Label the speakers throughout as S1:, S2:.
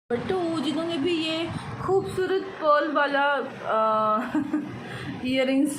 S1: But जिन्होंने भी ये खूबसूरत पर्ल वाला ईयरिंग्स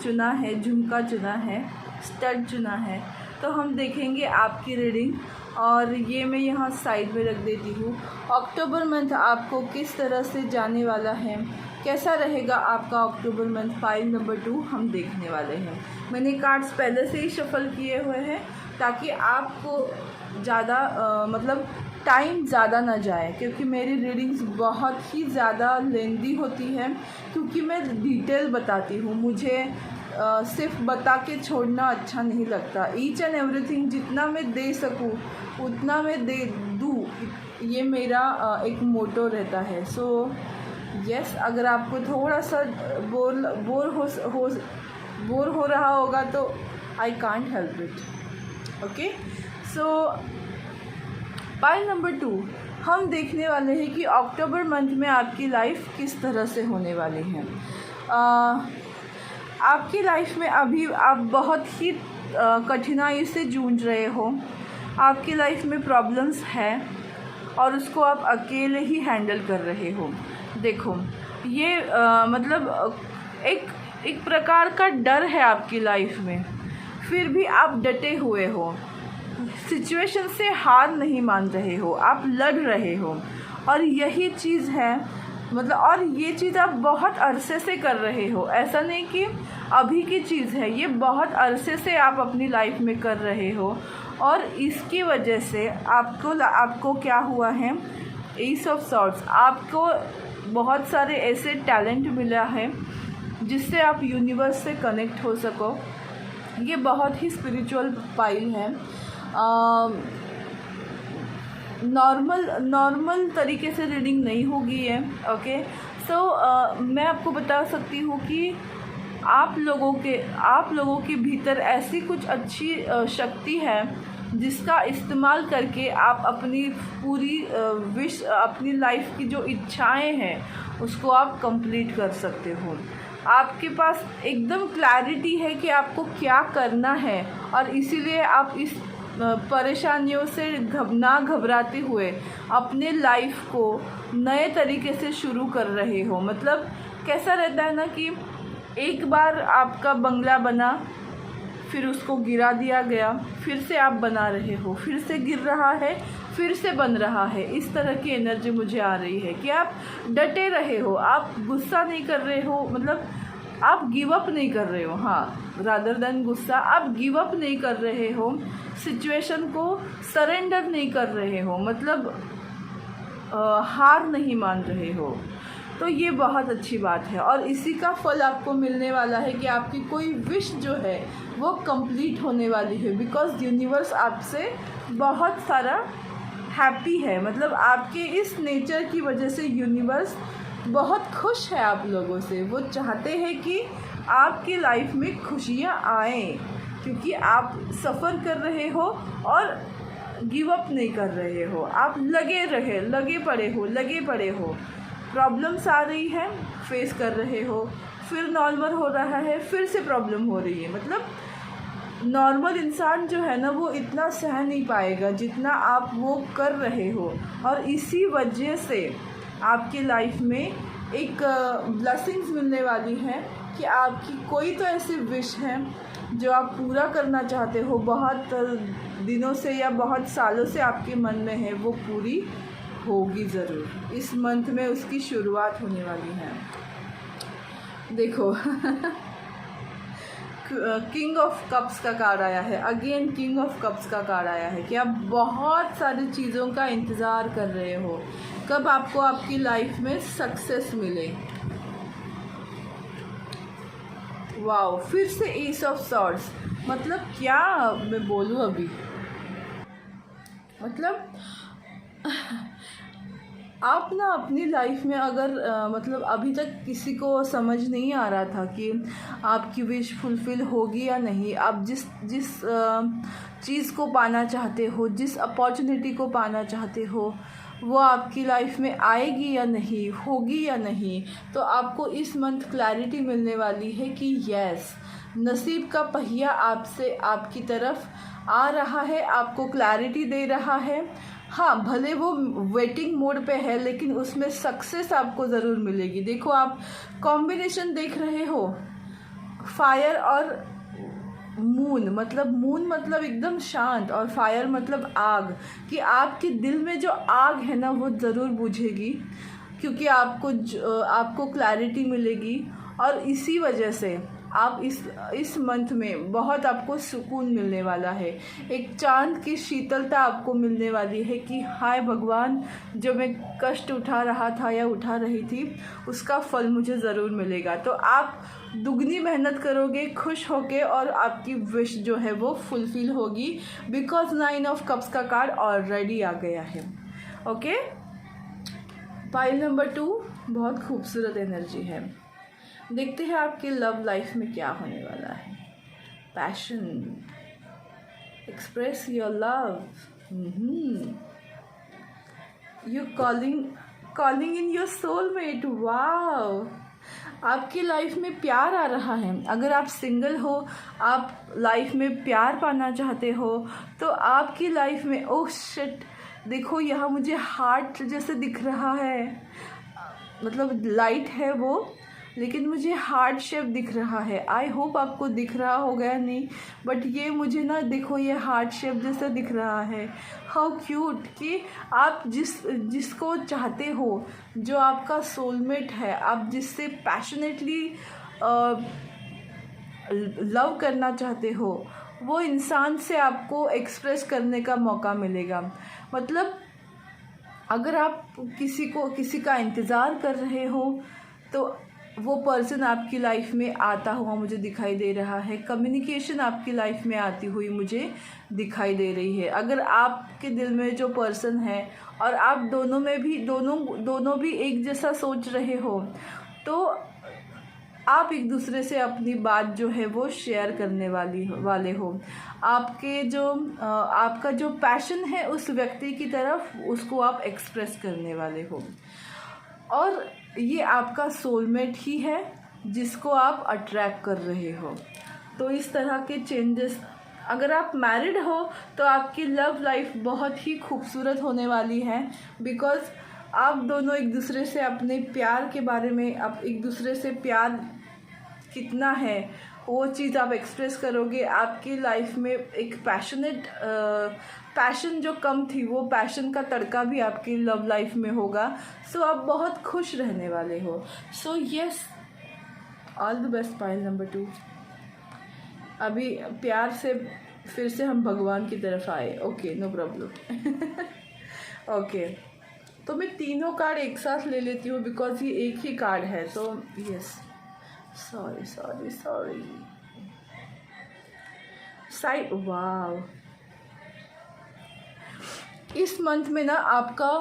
S1: चुना है, झुमका चुना है, स्टड चुना है, तो हम देखेंगे आपकी रीडिंग। और ये मैं यहाँ साइड में रख देती हूँ। अक्टूबर मंथ आपको किस तरह से जाने वाला है, कैसा रहेगा आपका अक्टूबर मंथ, फाइल नंबर 2 हम देखने वाले हैं। मैंने कार्ड्स पहले से ही शफल किए हुए हैं ताकि आपको ज़्यादा मतलब टाइम ज़्यादा ना जाए, क्योंकि मेरी रीडिंग्स बहुत ही ज़्यादा लेंदी होती है, क्योंकि मैं डिटेल बताती हूँ। मुझे सिर्फ बता के छोड़ना अच्छा नहीं लगता। ईच एंड एवरीथिंग जितना मैं दे सकूँ उतना मैं दे दूँ, ये मेरा एक मोटो रहता है। सो यस, अगर आपको थोड़ा सा बोर हो रहा होगा तो I can't help it. Okay, so pile number 2 हम देखने वाले हैं कि अक्टूबर मंथ में आपकी लाइफ किस तरह से होने वाली है। आपकी लाइफ में अभी आप बहुत ही कठिनाई से जूझ रहे हो। आपकी लाइफ में प्रॉब्लम्स है और उसको आप अकेले ही हैंडल कर रहे हो। देखो, ये मतलब एक प्रकार का डर है आपकी लाइफ में, फिर भी आप डटे हुए हो, सिचुएशन से हार नहीं मान रहे हो, आप लड़ रहे हो। और यही चीज़ है, मतलब और ये चीज़ आप बहुत अरसे से कर रहे हो। ऐसा नहीं कि अभी की चीज़ है, ये बहुत अरसे से आप अपनी लाइफ में कर रहे हो। और इसकी वजह से आपको क्या हुआ है, एस ऑफ सॉर्ड्स, आपको बहुत सारे ऐसे टैलेंट मिला है जिससे आप यूनिवर्स से कनेक्ट हो सको। ये बहुत ही स्पिरिचुअल पाइल है। नॉर्मल तरीके से रीडिंग नहीं होगी है। ओके, सो मैं आपको बता सकती हूँ कि आप लोगों के भीतर ऐसी कुछ अच्छी शक्ति है जिसका इस्तेमाल करके आप अपनी पूरी विश, अपनी लाइफ की जो इच्छाएं हैं उसको आप कंप्लीट कर सकते हो। आपके पास एकदम क्लैरिटी है कि आपको क्या करना है, और इसीलिए आप इस परेशानियों से ना घबराते हुए अपने लाइफ को नए तरीके से शुरू कर रहे हो। मतलब कैसा रहता है ना कि एक बार आपका बंगला बना, फिर उसको गिरा दिया गया, फिर से आप बना रहे हो, फिर से गिर रहा है, फिर से बन रहा है। इस तरह की एनर्जी मुझे आ रही है कि आप डटे रहे हो, आप गुस्सा नहीं कर रहे हो, मतलब आप गिव अप नहीं कर रहे हो। हाँ, रादर देन गुस्सा, आप गिव अप नहीं कर रहे हो, सिचुएशन को सरेंडर नहीं कर रहे हो, मतलब हार नहीं मान रहे हो। तो ये बहुत अच्छी बात है, और इसी का फल आपको मिलने वाला है कि आपकी कोई विश जो है वो कंप्लीट होने वाली है। बिकॉज यूनिवर्स आपसे बहुत सारा हैप्पी है, मतलब आपके इस नेचर की वजह से यूनिवर्स बहुत खुश है आप लोगों से। वो चाहते हैं कि आपकी लाइफ में खुशियाँ आएँ, क्योंकि आप सफ़र कर रहे हो और गिव अप नहीं कर रहे हो, आप लगे पड़े हो। प्रॉब्लम्स आ रही है, फेस कर रहे हो, फिर नॉर्मल हो रहा है, फिर से प्रॉब्लम हो रही है। मतलब नॉर्मल इंसान जो है ना वो इतना सह नहीं पाएगा जितना आप वो कर रहे हो। और इसी वजह से आपकी लाइफ में एक ब्लेसिंग्स मिलने वाली है कि आपकी कोई तो ऐसी विश है जो आप पूरा करना चाहते हो, बहुत दिनों से या बहुत सालों से आपके मन में है, वो पूरी होगी ज़रूर। इस मंथ में उसकी शुरुआत होने वाली है। देखो किंग ऑफ कप्स का कार्ड आया है, अगेन किंग ऑफ कप्स का कार्ड आया है कि आप बहुत सारी चीज़ों का इंतज़ार कर रहे हो, कब आपको आपकी लाइफ में सक्सेस मिले। वाओ, फिर से एस ऑफ सॉर्ड्स, मतलब क्या मैं बोलूँ अभी, मतलब आप ना अपनी लाइफ में अगर मतलब अभी तक किसी को समझ नहीं आ रहा था कि आपकी विश फुलफ़िल होगी या नहीं, आप जिस चीज़ को पाना चाहते हो, जिस अपॉर्चुनिटी को पाना चाहते हो, वो आपकी लाइफ में आएगी या नहीं, होगी या नहीं, तो आपको इस मंथ क्लैरिटी मिलने वाली है कि यस, नसीब का पहिया आपसे आपकी तरफ आ रहा है, आपको क्लैरिटी दे रहा है। हाँ, भले वो वेटिंग मोड पे है लेकिन उसमें सक्सेस आपको ज़रूर मिलेगी। देखो आप कॉम्बिनेशन देख रहे हो, फायर और मून मतलब एकदम शांत, और फायर मतलब आग, कि आपके दिल में जो आग है ना वो ज़रूर बुझेगी, क्योंकि आपको क्लैरिटी मिलेगी। और इसी वजह से आप इस मंथ में बहुत आपको सुकून मिलने वाला है। एक चाँद की शीतलता आपको मिलने वाली है कि हाय भगवान, जो मैं कष्ट उठा रहा था या उठा रही थी उसका फल मुझे ज़रूर मिलेगा। तो आप दुगनी मेहनत करोगे खुश होके, और आपकी विश जो है वो फुलफ़िल होगी, बिकॉज 9 ऑफ कप्स का कार्ड ऑलरेडी आ गया है। ओके, पाइल नंबर 2 बहुत खूबसूरत एनर्जी है। देखते हैं आपके लव लाइफ में क्या होने वाला है। Passion, express your love, you calling in your soulmate. Wow, आपकी लाइफ में प्यार आ रहा है। अगर आप सिंगल हो, आप लाइफ में प्यार पाना चाहते हो, तो आपकी लाइफ में ओह शिट, देखो यहाँ मुझे हार्ट जैसे दिख रहा है, मतलब लाइट है वो, लेकिन मुझे हार्ट शेप दिख रहा है। आई होप आपको दिख रहा होगा या नहीं, बट ये मुझे ना, देखो ये हार्ट शेप जैसा दिख रहा है। हाउ क्यूट, कि आप जिसको चाहते हो, जो आपका सोलमेट है, आप जिससे पैशनेटली लव करना चाहते हो, वो इंसान से आपको एक्सप्रेस करने का मौका मिलेगा। मतलब अगर आप किसी का इंतज़ार कर रहे हो, तो वो पर्सन आपकी लाइफ में आता हुआ मुझे दिखाई दे रहा है। कम्युनिकेशन आपकी लाइफ में आती हुई मुझे दिखाई दे रही है। अगर आपके दिल में जो पर्सन है और आप दोनों भी एक जैसा सोच रहे हो, तो आप एक दूसरे से अपनी बात जो है वो शेयर करने वाले हो। आपका जो पैशन है उस व्यक्ति की तरफ, उसको आप एक्सप्रेस करने वाले हो, और ये आपका सोलमेट ही है जिसको आप अट्रैक्ट कर रहे हो। तो इस तरह के चेंजेस, अगर आप मैरिड हो तो आपकी लव लाइफ बहुत ही खूबसूरत होने वाली है, बिकॉज़ आप दोनों एक दूसरे से अपने प्यार के बारे में, आप एक दूसरे से प्यार कितना है वो चीज़ आप एक्सप्रेस करोगे। आपकी लाइफ में एक पैशन जो कम थी, वो पैशन का तड़का भी आपकी लव लाइफ में होगा। सो आप बहुत खुश रहने वाले हो। So yes, all the best pile number 2। अभी प्यार से फिर से हम भगवान की तरफ आए। Okay, no problem. ओके, तो मैं तीनों कार्ड एक साथ ले लेती हूँ, बिकॉज ये एक ही कार्ड है। तो यस, सॉरी साइड। वाव, इस मंथ में ना आपका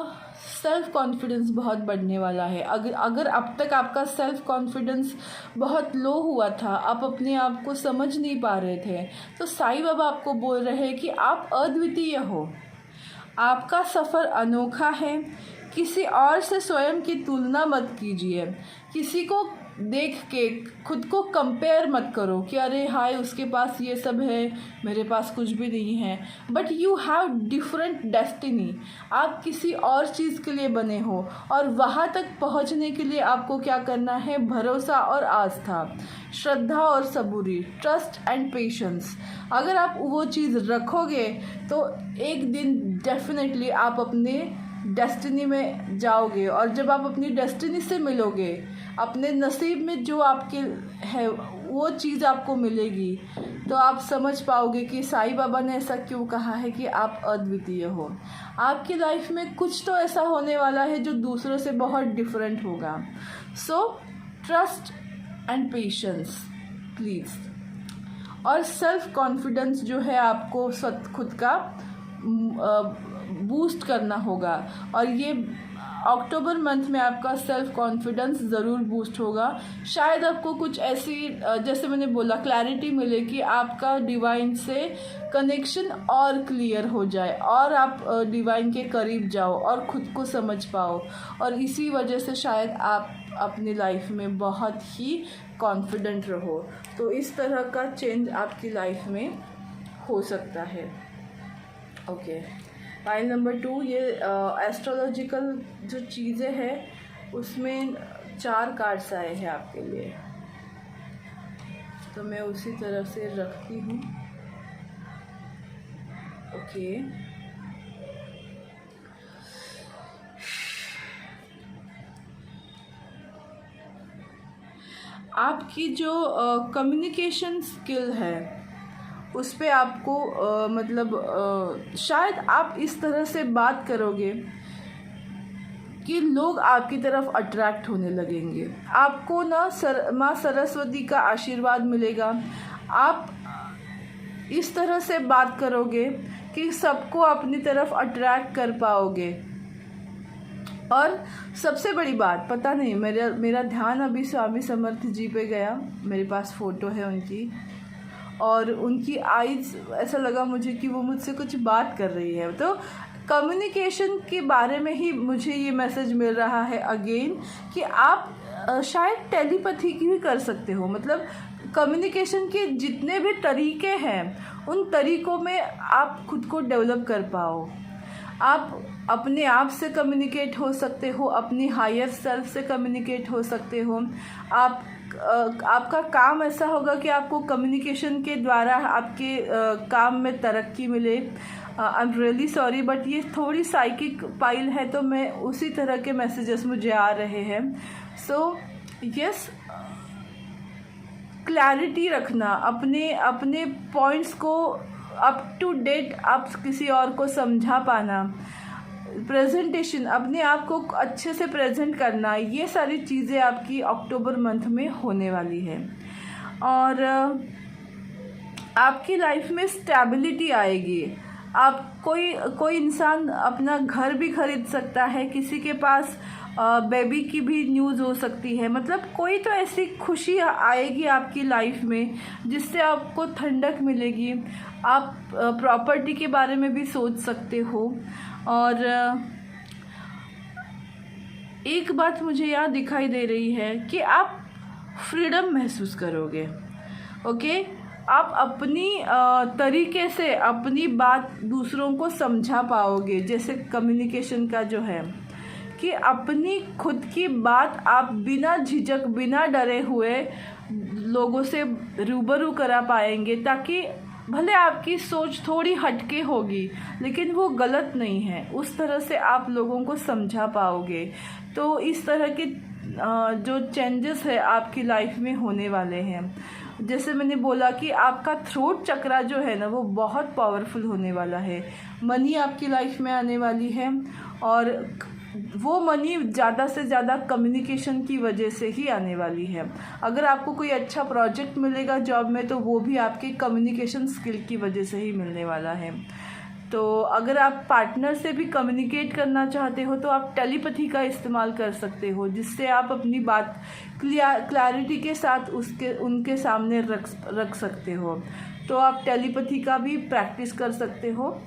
S1: सेल्फ कॉन्फिडेंस बहुत बढ़ने वाला है। अगर अब तक आपका सेल्फ कॉन्फिडेंस बहुत लो हुआ था, आप अपने आप को समझ नहीं पा रहे थे, तो साईं बाबा आपको बोल रहे हैं कि आप अद्वितीय हो, आपका सफ़र अनोखा है। किसी और से स्वयं की तुलना मत कीजिए, किसी को देख के खुद को कंपेयर मत करो कि अरे हाय उसके पास ये सब है, मेरे पास कुछ भी नहीं है। But you have different destiny, आप किसी और चीज़ के लिए बने हो, और वहाँ तक पहुँचने के लिए आपको क्या करना है? भरोसा और आस्था, श्रद्धा और सबूरी, ट्रस्ट एंड पेशेंस। अगर आप वो चीज़ रखोगे तो एक दिन डेफिनेटली आप अपने डेस्टिनी में जाओगे, और जब आप अपनी डेस्टिनी से मिलोगे, अपने नसीब में जो आपके है वो चीज़ आपको मिलेगी, तो आप समझ पाओगे कि साईं बाबा ने ऐसा क्यों कहा है कि आप अद्वितीय हो। आपकी लाइफ में कुछ तो ऐसा होने वाला है जो दूसरों से बहुत डिफरेंट होगा। So trust and patience please, और सेल्फ कॉन्फिडेंस जो है आपको खुद का बूस्ट करना होगा। और ये अक्टूबर मंथ में आपका सेल्फ कॉन्फिडेंस ज़रूर बूस्ट होगा। शायद आपको कुछ ऐसी, जैसे मैंने बोला, क्लैरिटी मिले कि आपका डिवाइन से कनेक्शन और क्लियर हो जाए, और आप डिवाइन के करीब जाओ और ख़ुद को समझ पाओ, और इसी वजह से शायद आप अपनी लाइफ में बहुत ही कॉन्फिडेंट रहो। तो इस तरह का चेंज आपकी लाइफ में हो सकता है। ओके, पाइल नंबर 2, ये एस्ट्रोलॉजिकल जो चीज़ें हैं उसमें 4 कार्ड्स आए हैं आपके लिए, तो मैं उसी तरह से रखती हूँ। ओके, आपकी जो कम्युनिकेशन स्किल है उस पे आपको मतलब शायद आप इस तरह से बात करोगे कि लोग आपकी तरफ अट्रैक्ट होने लगेंगे। आपको ना माँ सरस्वती का आशीर्वाद मिलेगा। आप इस तरह से बात करोगे कि सबको अपनी तरफ अट्रैक्ट कर पाओगे। और सबसे बड़ी बात, पता नहीं मेरा ध्यान अभी स्वामी समर्थ जी पे गया, मेरे पास फ़ोटो है उनकी, और उनकी आईज़ ऐसा लगा मुझे कि वो मुझसे कुछ बात कर रही है। तो कम्युनिकेशन के बारे में ही मुझे ये मैसेज मिल रहा है अगेन कि आप शायद टेलीपैथी की भी कर सकते हो। मतलब कम्युनिकेशन के जितने भी तरीके हैं उन तरीक़ों में आप खुद को डेवलप कर पाओ। आप अपने आप से कम्युनिकेट हो सकते हो, अपनी हायर सेल्फ से कम्युनिकेट हो सकते हो। आपका काम ऐसा होगा कि आपको कम्युनिकेशन के द्वारा आपके काम में तरक्की मिले। I am really sorry but ये थोड़ी साइकिक पाइल है, तो मैं उसी तरह के मैसेजेस मुझे आ रहे हैं। सो यस, क्लैरिटी रखना, अपने पॉइंट्स को अप टू डेट आप किसी और को समझा पाना, प्रेजेंटेशन, अपने आप को अच्छे से प्रेजेंट करना, ये सारी चीज़ें आपकी अक्टूबर मंथ में होने वाली है। और आपकी लाइफ में स्टेबिलिटी आएगी। आप कोई इंसान अपना घर भी खरीद सकता है, किसी के पास बेबी की भी न्यूज़ हो सकती है। मतलब कोई तो ऐसी खुशी आएगी आपकी लाइफ में जिससे आपको ठंडक मिलेगी। आप प्रॉपर्टी के बारे में भी सोच सकते हो। और एक बात मुझे यहाँ दिखाई दे रही है कि आप फ्रीडम महसूस करोगे। ओके, आप अपनी तरीके से अपनी बात दूसरों को समझा पाओगे। जैसे कम्युनिकेशन का जो है कि अपनी खुद की बात आप बिना झिझक, बिना डरे हुए लोगों से रूबरू करा पाएंगे, ताकि भले आपकी सोच थोड़ी हटके होगी लेकिन वो गलत नहीं है। उस तरह से आप लोगों को समझा पाओगे। तो इस तरह के जो चेंजेस है आपकी लाइफ में होने वाले हैं। जैसे मैंने बोला कि आपका थ्रोट चक्रा जो है ना वो बहुत पावरफुल होने वाला है। मनी आपकी लाइफ में आने वाली है, और वो मनी ज़्यादा से ज़्यादा कम्युनिकेशन की वजह से ही आने वाली है। अगर आपको कोई अच्छा प्रोजेक्ट मिलेगा जॉब में, तो वो भी आपके कम्युनिकेशन स्किल की वजह से ही मिलने वाला है। तो अगर आप पार्टनर से भी कम्युनिकेट करना चाहते हो तो आप टेलीपैथी का इस्तेमाल कर सकते हो, जिससे आप अपनी बात क्लैरिटी के साथ उनके सामने रख सकते हो। तो आप टेलीपैथी का भी प्रैक्टिस कर सकते हो।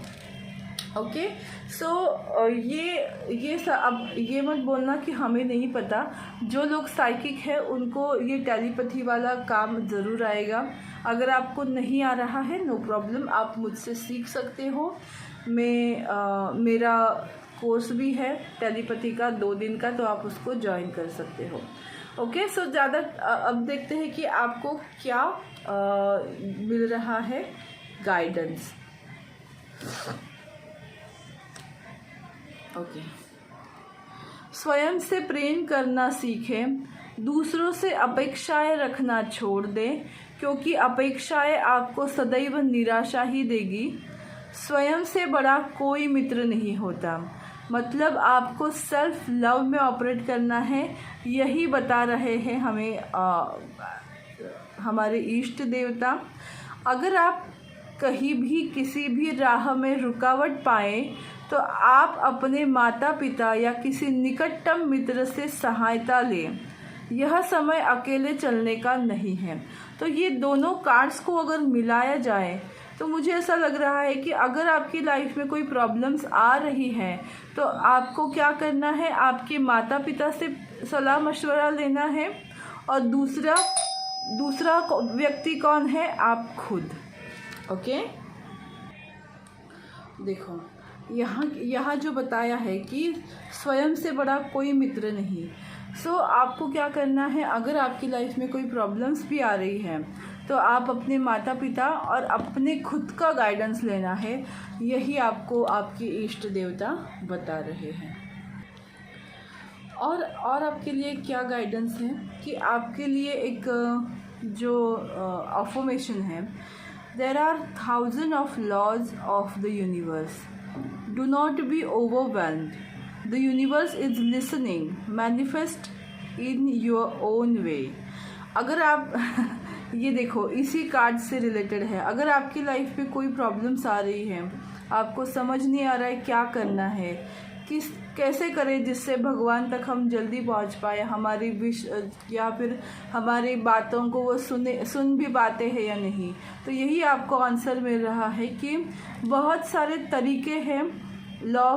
S1: ओके, सो अब ये मत बोलना कि हमें नहीं पता। जो लोग साइकिक है उनको ये टेलीपैथी वाला काम ज़रूर आएगा। अगर आपको नहीं आ रहा है, नो प्रॉब्लम, आप मुझसे सीख सकते हो। मेरा कोर्स भी है टेलीपैथी का 2 दिन का, तो आप उसको ज्वाइन कर सकते हो। ओके, सो ज़्यादा अब देखते हैं कि आपको क्या मिल रहा है गाइडेंस। ओके, स्वयं से प्रेम करना सीखें, दूसरों से अपेक्षाएं रखना छोड़ दें, क्योंकि अपेक्षाएं आपको सदैव निराशा ही देगी। स्वयं से बड़ा कोई मित्र नहीं होता। मतलब आपको सेल्फ लव में ऑपरेट करना है, यही बता रहे हैं हमें हमारे इष्ट देवता। अगर आप कहीं भी किसी भी राह में रुकावट पाएं तो आप अपने माता पिता या किसी निकटतम मित्र से सहायता लें। यह समय अकेले चलने का नहीं है। तो ये दोनों कार्ड्स को अगर मिलाया जाए तो मुझे ऐसा लग रहा है कि अगर आपकी लाइफ में कोई प्रॉब्लम्स आ रही हैं तो आपको क्या करना है, आपके माता पिता से सलाह मशवरा लेना है। और दूसरा व्यक्ति कौन है? आप खुद। ओके, देखो, यहाँ जो बताया है कि स्वयं से बड़ा कोई मित्र नहीं। सो आपको क्या करना है, अगर आपकी लाइफ में कोई प्रॉब्लम्स भी आ रही है तो आप अपने माता पिता और अपने खुद का गाइडेंस लेना है। यही आपको आपके इष्ट देवता बता रहे हैं। और आपके लिए क्या गाइडेंस है कि आपके लिए एक जो अफर्मेशन है, there are 1000 of laws of the universe, do not be overwhelmed, the universe is listening, manifest in your own way. अगर आप ये देखो, इसी कार्ड से रिलेटेड है। अगर आपकी लाइफ में कोई प्रॉब्लम्स आ रही हैं, आपको समझ नहीं आ रहा है क्या करना है, कैसे करें जिससे भगवान तक हम जल्दी पहुंच पाए, हमारी विश या फिर हमारी बातों को वो सुन भी पाते हैं या नहीं, तो यही आपको आंसर मिल रहा है कि बहुत सारे तरीके हैं लॉ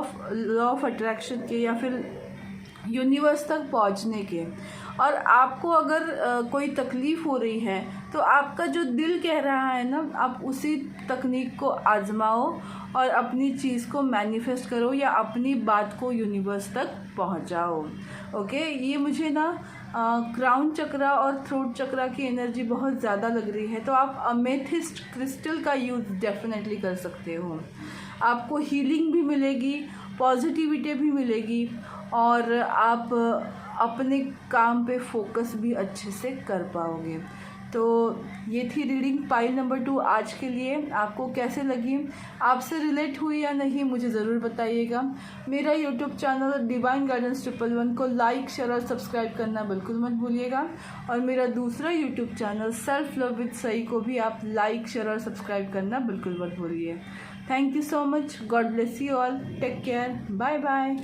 S1: ऑफ अट्रैक्शन के या फिर यूनिवर्स तक पहुंचने के। और आपको अगर कोई तकलीफ़ हो रही है तो आपका जो दिल कह रहा है ना, आप उसी तकनीक को आजमाओ और अपनी चीज़ को मैनिफेस्ट करो या अपनी बात को यूनिवर्स तक पहुंचाओ। ओके, ये मुझे ना क्राउन चक्रा और थ्रोट चक्रा की एनर्जी बहुत ज़्यादा लग रही है, तो आप अमेथिस्ट क्रिस्टल का यूज़ डेफिनेटली कर सकते हो। आपको हीलिंग भी मिलेगी, पॉजिटिविटी भी मिलेगी और आप अपने काम पे फोकस भी अच्छे से कर पाओगे। तो ये थी रीडिंग पाइल नंबर 2 आज के लिए। आपको कैसे लगी, आपसे रिलेट हुई या नहीं, मुझे ज़रूर बताइएगा। मेरा यूट्यूब चैनल डिवाइन गाइडेंस 111 को लाइक, शेयर और सब्सक्राइब करना बिल्कुल मत भूलिएगा। और मेरा दूसरा YouTube channel self love with Sai को भी आप लाइक, शेयर और सब्सक्राइब करना बिल्कुल मत भूलिए। Thank you so much, God bless you all, take care, bye bye.